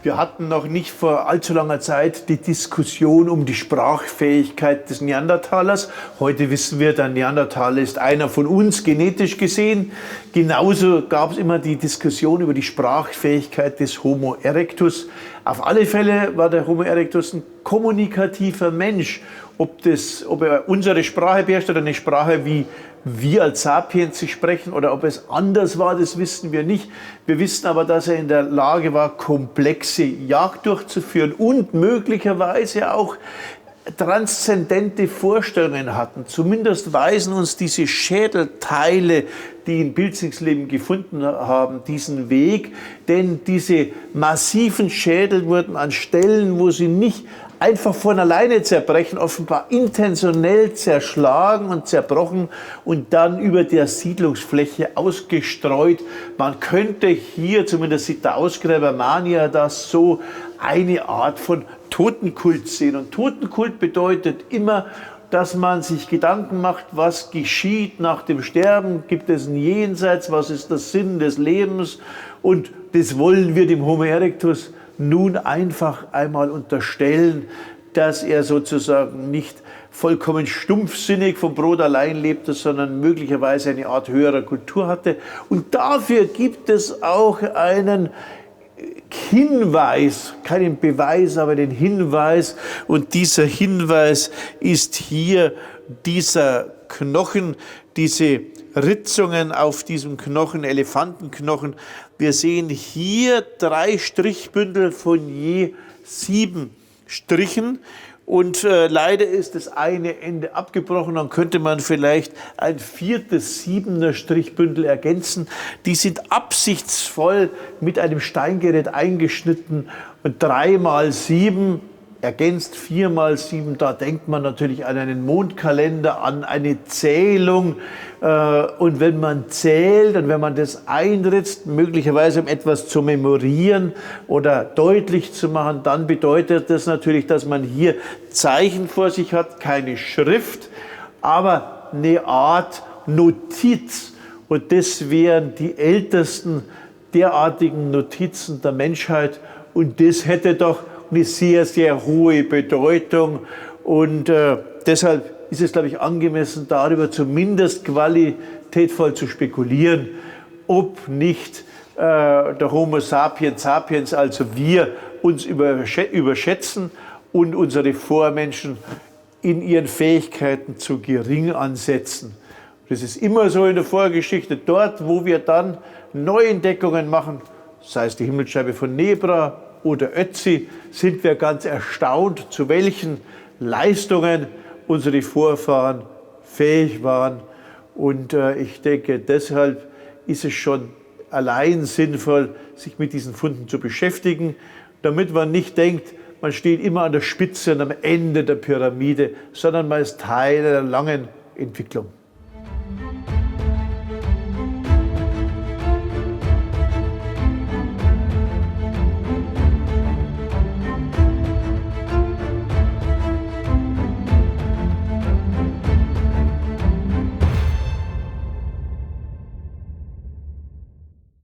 Wir hatten noch nicht vor allzu langer Zeit die Diskussion um die Sprachfähigkeit des Neandertalers. Heute wissen wir, der Neandertaler ist einer von uns, genetisch gesehen. Genauso gab es immer die Diskussion über die Sprachfähigkeit des Homo erectus. Auf alle Fälle war der Homo erectus ein kommunikativer Mensch. Ob er unsere Sprache beherrscht oder eine Sprache, wie wir als Sapiens sie sprechen, oder ob es anders war, das wissen wir nicht. Wir wissen aber, dass er in der Lage war, komplexe Jagd durchzuführen und möglicherweise auch transzendente Vorstellungen hatten. Zumindest weisen uns diese Schädelteile, die in Pilzingsleben gefunden haben, diesen Weg. Denn diese massiven Schädel wurden an Stellen, wo sie nicht einfach von alleine zerbrechen, offenbar intentionell zerschlagen und zerbrochen und dann über der Siedlungsfläche ausgestreut. Man könnte hier, zumindest sieht der Ausgräber Mania das so, eine Art von Totenkult sehen. Und Totenkult bedeutet immer, dass man sich Gedanken macht, was geschieht nach dem Sterben, gibt es ein Jenseits, was ist der Sinn des Lebens, und das wollen wir dem Homo erectus nun einfach einmal unterstellen, dass er sozusagen nicht vollkommen stumpfsinnig vom Brot allein lebte, sondern möglicherweise eine Art höherer Kultur hatte. Und dafür gibt es auch einen Hinweis, keinen Beweis, aber den Hinweis. Und dieser Hinweis ist hier dieser Knochen, diese Ritzungen auf diesem Knochen, Elefantenknochen. Wir sehen hier 3 Strichbündel von je 7 Strichen. Und leider ist das eine Ende abgebrochen, dann könnte man vielleicht ein 4., 7er Strichbündel ergänzen. Die sind absichtsvoll mit einem Steingerät eingeschnitten und 3 mal 7 ergänzt 4 mal 7, da denkt man natürlich an einen Mondkalender, an eine Zählung. Und wenn man zählt und wenn man das einritzt, möglicherweise um etwas zu memorieren oder deutlich zu machen, dann bedeutet das natürlich, dass man hier Zeichen vor sich hat, keine Schrift, aber eine Art Notiz. Und das wären die ältesten derartigen Notizen der Menschheit. Und das hätte doch eine sehr, sehr hohe Bedeutung. Und deshalb ist es, glaube ich, angemessen, darüber zumindest qualitätvoll zu spekulieren, ob nicht der Homo sapiens sapiens, also wir, uns überschätzen und unsere Vormenschen in ihren Fähigkeiten zu gering ansetzen. Das ist immer so in der Vorgeschichte. Dort, wo wir dann Neuentdeckungen machen, sei es die Himmelsscheibe von Nebra oder Ötzi, sind wir ganz erstaunt, zu welchen Leistungen unsere Vorfahren fähig waren. Und ich denke, deshalb ist es schon allein sinnvoll, sich mit diesen Funden zu beschäftigen, damit man nicht denkt, man steht immer an der Spitze und am Ende der Pyramide, sondern man ist Teil einer langen Entwicklung.